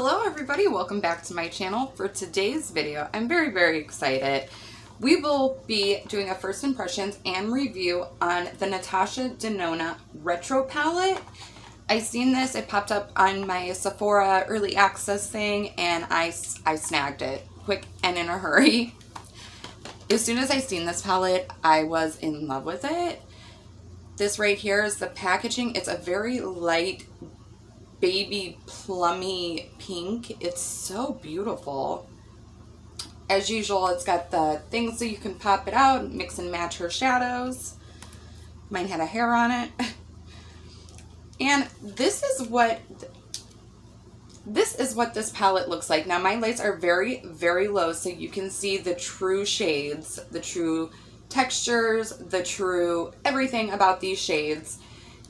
Hello everybody, welcome back to my channel. For today's video, I'm very excited. We will be doing a first impressions and review on the Natasha Denona Retro Palette. I seen this, it popped up on my Sephora early access thing, and I snagged it quick and in a hurry. As soon as I seen this palette, I was in love with it. This right here is the packaging. It's a very light baby plummy pink. It's so beautiful. As usual, it's got the things so you can pop it out, mix and match her shadows. Mine had a hair on it. And this is what this palette looks like. Now my lights are very low, so you can see the true shades, the true textures, the true everything about these shades.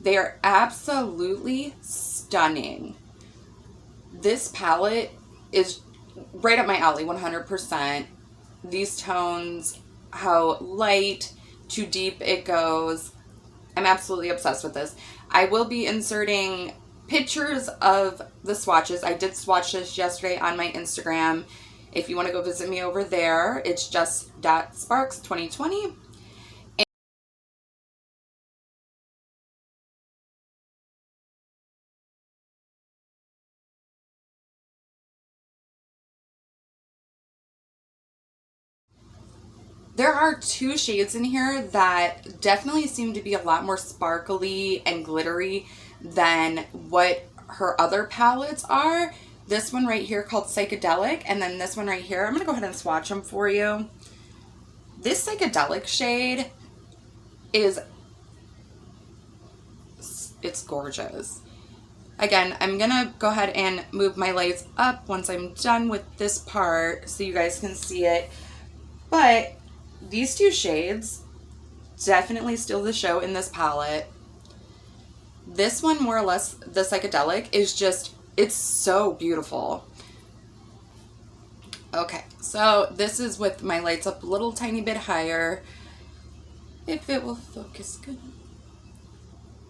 They are absolutely stunning. This palette is right up my alley, 100%. These tones, how light to deep it goes. I'm absolutely obsessed with this. I will be inserting pictures of the swatches. I did swatch this yesterday on my Instagram. If you want to go visit me over there, it's just .sparks2020. There are two shades in here that definitely seem to be a lot more sparkly and glittery than what her other palettes are. This one right here called Psychedelic, and then this one right here, I'm going to go ahead and swatch them for you. This Psychedelic shade it's gorgeous. Again, I'm going to go ahead and move my lights up once I'm done with this part so you guys can see it. But these two shades definitely steal the show in this palette. This one, more or less, the Psychedelic, is just, it's so beautiful. Okay, so this is with my lights up a little tiny bit higher. If it will focus good.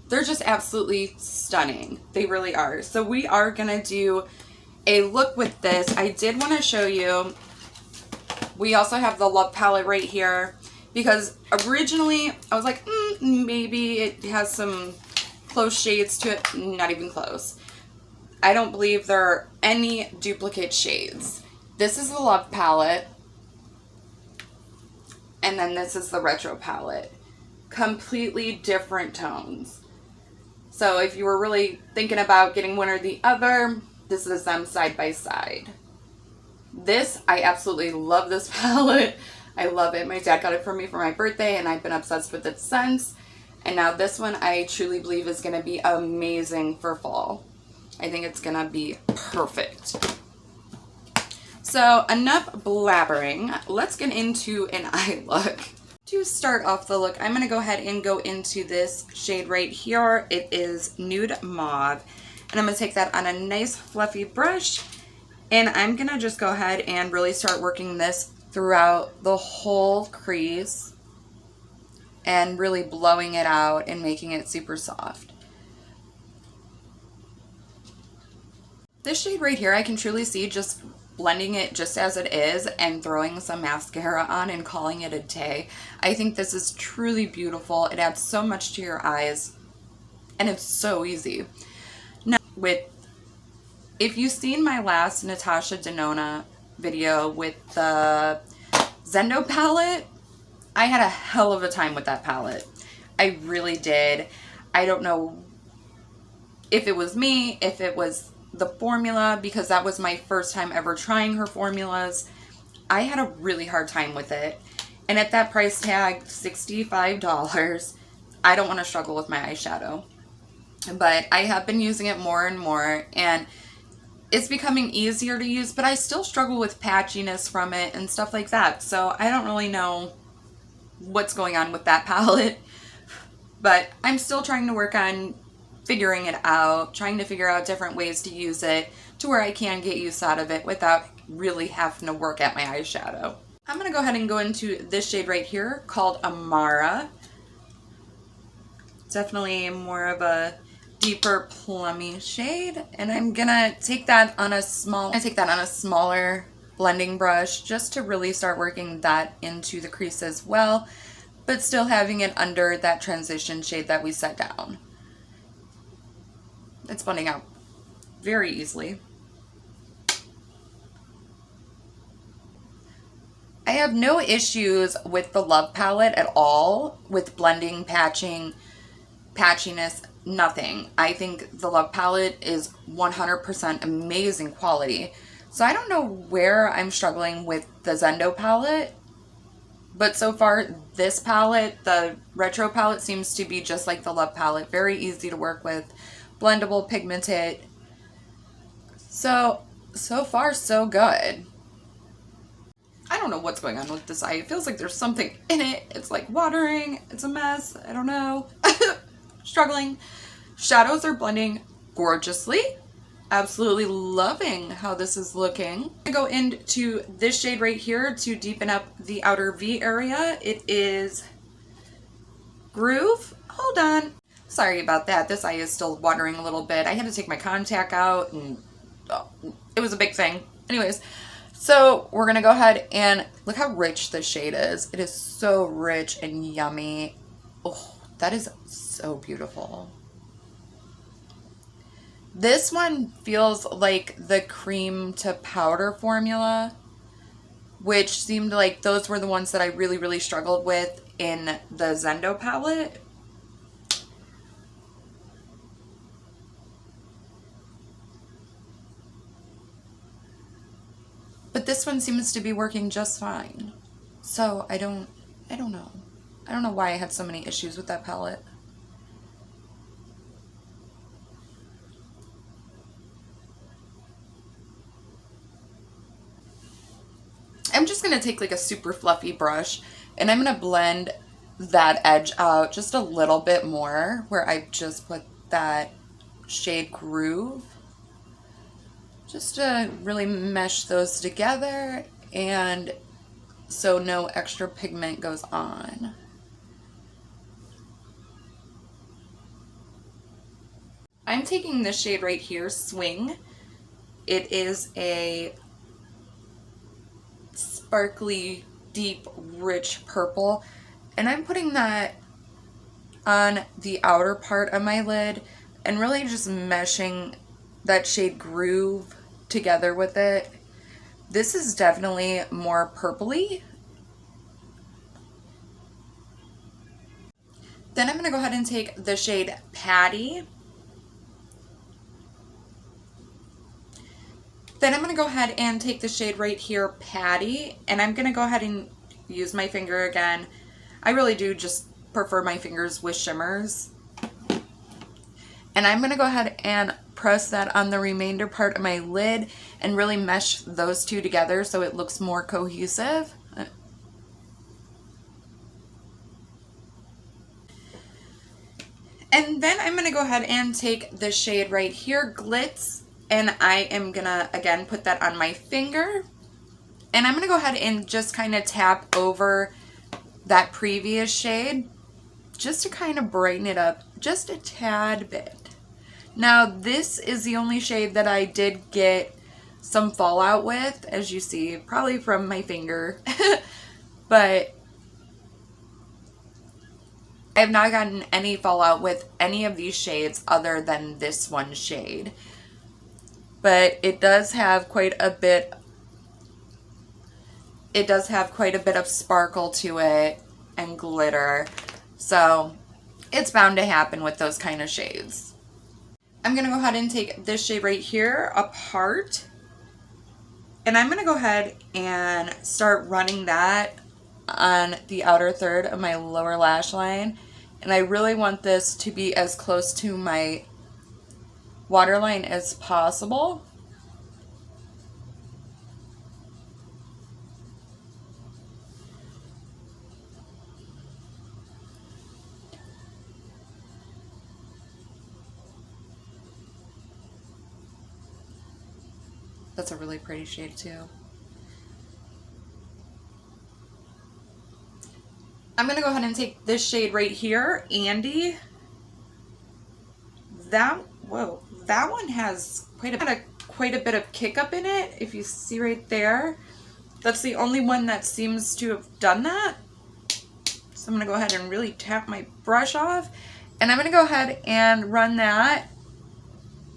They're just absolutely stunning. They really are. So we are going to do a look with this. I did want to show you. We also have the Love palette right here, because originally I was like, maybe it has some close shades to it. Not even close. I don't believe there are any duplicate shades. This is the Love palette, and then this is the Retro palette. Completely different tones. So if you were really thinking about getting one or the other, this is them side by side. This, I absolutely love this palette. I love it. My dad got it for me for my birthday, and I've been obsessed with it since. And now this one, I truly believe is going to be amazing for fall. I think it's going to be perfect. So enough blabbering. Let's get into an eye look. To start off the look, I'm going to go ahead and go into this shade right here. It is Nude Mauve. And I'm going to take that on a nice fluffy brush. And I'm going to just go ahead and really start working this throughout the whole crease and really blowing it out and making it super soft. This shade right here, I can truly see just blending it just as it is and throwing some mascara on and calling it a day. I think this is truly beautiful. It adds so much to your eyes, and it's so easy. Now, if you've seen my last Natasha Denona video with the Zendo palette, I had a hell of a time with that palette. I really did. I don't know if it was me, if it was the formula, because that was my first time ever trying her formulas. I had a really hard time with it. And at that price tag, $65, I don't want to struggle with my eyeshadow. But I have been using it more and more, and it's becoming easier to use, but I still struggle with patchiness from it and stuff like that. So I don't really know what's going on with that palette, but I'm still trying to work on figuring it out, trying to figure out different ways to use it to where I can get use out of it without really having to work at my eyeshadow. I'm going to go ahead and go into this shade right here called Amara. Definitely more of a deeper plummy shade, and I'm gonna take that on a smaller blending brush just to really start working that into the crease as well, but still having it under that transition shade that we set down. It's blending out very easily. I have no issues with the Love palette at all, with blending, patching, patchiness, nothing. I think the Love palette is 100% amazing quality. So I don't know where I'm struggling with the Zendo palette, but so far this palette, the retro palette, seems to be just like the Love palette. Very easy to work with, blendable, pigmented. So far so good. I don't know what's going on with this eye. It feels like there's something in it. It's like watering. It's a mess. I don't know. Struggling. Shadows are blending gorgeously. Absolutely loving how this is looking. I go into this shade right here to deepen up the outer V area. It is Groove. Hold on. Sorry about that. This eye is still watering a little bit. I had to take my contact out and it was a big thing. Anyways, so we're going to go ahead and look how rich this shade is. It is so rich and yummy. Oh, that is so beautiful. This one feels like the cream to powder formula, which seemed like those were the ones that I really, really struggled with in the Zendo palette. But this one seems to be working just fine. So I don't know. I don't know why I had so many issues with that palette. I'm just going to take like a super fluffy brush and I'm going to blend that edge out just a little bit more where I just put that shade Groove. Just to really mesh those together and so no extra pigment goes on. I'm taking this shade right here, Swing. It is a sparkly, deep, rich purple, and I'm putting that on the outer part of my lid and really just meshing that shade Groove together with it. This is definitely more purpley. Then I'm going to go ahead and take the shade Patty. Then I'm going to go ahead and take the shade right here, Patty, and I'm going to go ahead and use my finger again. I really do just prefer my fingers with shimmers. And I'm going to go ahead and press that on the remainder part of my lid and really mesh those two together so it looks more cohesive. And then I'm going to go ahead and take the shade right here, Glitz, and I am going to, again, put that on my finger. And I'm going to go ahead and just kind of tap over that previous shade just to kind of brighten it up just a tad bit. Now, this is the only shade that I did get some fallout with, as you see, probably from my finger. But I have not gotten any fallout with any of these shades other than this one shade. But it does have quite a bit of sparkle to it and glitter. So it's bound to happen with those kind of shades. I'm going to go ahead and take this shade right here apart. And I'm going to go ahead and start running that on the outer third of my lower lash line. And I really want this to be as close to my waterline as possible. That's a really pretty shade too. I'm going to go ahead and take this shade right here, Andy. that one has quite a bit of kick up in it. If you see right there, that's the only one that seems to have done that. So I'm going to go ahead and really tap my brush off, and I'm going to go ahead and run that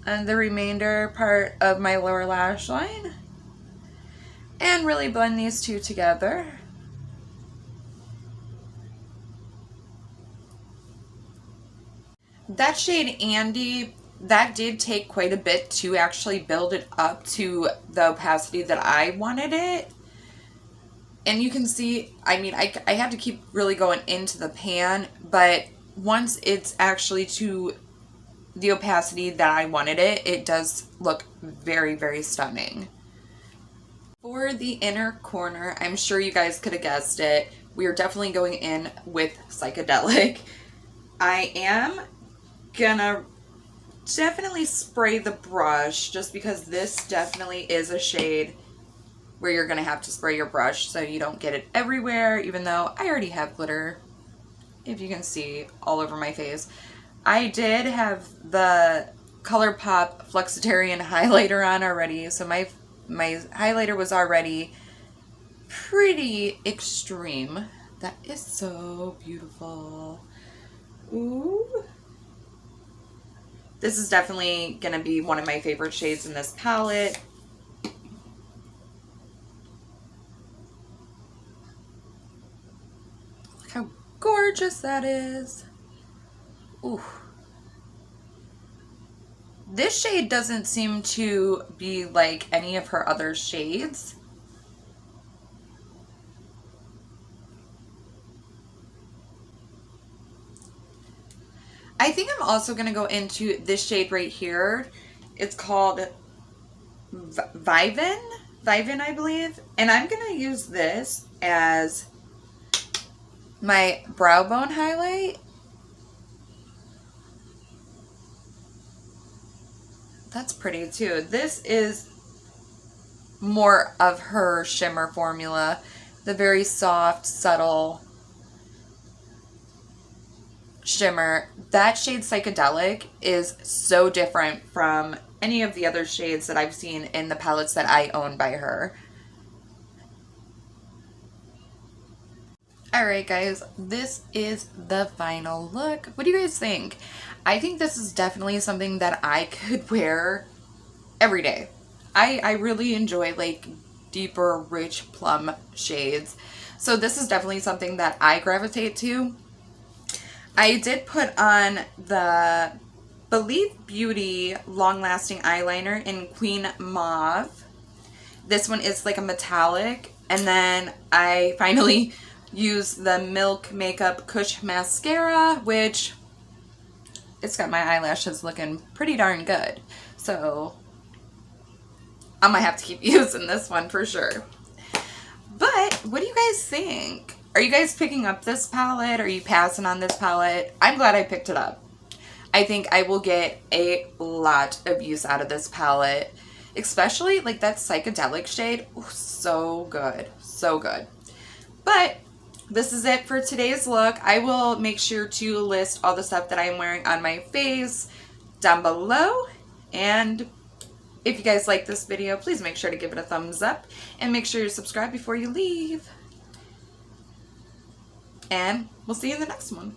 on the remainder part of my lower lash line and really blend these two together. That shade Andy, that did take quite a bit to actually build it up to the opacity that I wanted it. And you can see, I mean, I had to keep really going into the pan, but once it's actually to the opacity that I wanted it, it does look very, very stunning. For the inner corner, I'm sure you guys could have guessed it, we are definitely going in with Psychedelic. I am gonna definitely spray the brush, just because this definitely is a shade where you're gonna have to spray your brush so you don't get it everywhere, even though I already have glitter, if you can see, all over my face. I did have the Colourpop Flexitarian highlighter on already, so my highlighter was already pretty extreme. That is so beautiful. Ooh. This is definitely gonna be one of my favorite shades in this palette. Look how gorgeous that is. Ooh. This shade doesn't seem to be like any of her other shades. I think I'm also going to go into this shade right here. It's called Vivin, I believe. And I'm going to use this as my brow bone highlight. That's pretty too. This is more of her shimmer formula. The very soft, subtle shimmer. That shade Psychedelic is so different from any of the other shades that I've seen in the palettes that I own by her. Alright guys, this is the final look. What do you guys think? I think this is definitely something that I could wear every day. I really enjoy like deeper, rich plum shades. So this is definitely something that I gravitate to. I did put on the Believe Beauty Long Lasting Eyeliner in Queen Mauve. This one is like a metallic. And then I finally used the Milk Makeup Kush Mascara, which it's got my eyelashes looking pretty darn good. So I might have to keep using this one for sure. But what do you guys think? Are you guys picking up this palette? Are you passing on this palette? I'm glad I picked it up. I think I will get a lot of use out of this palette. Especially like that Psychedelic shade. Ooh, so good. So good. But this is it for today's look. I will make sure to list all the stuff that I'm wearing on my face down below. And if you guys like this video, please make sure to give it a thumbs up. And make sure you subscribe before you leave. And we'll see you in the next one.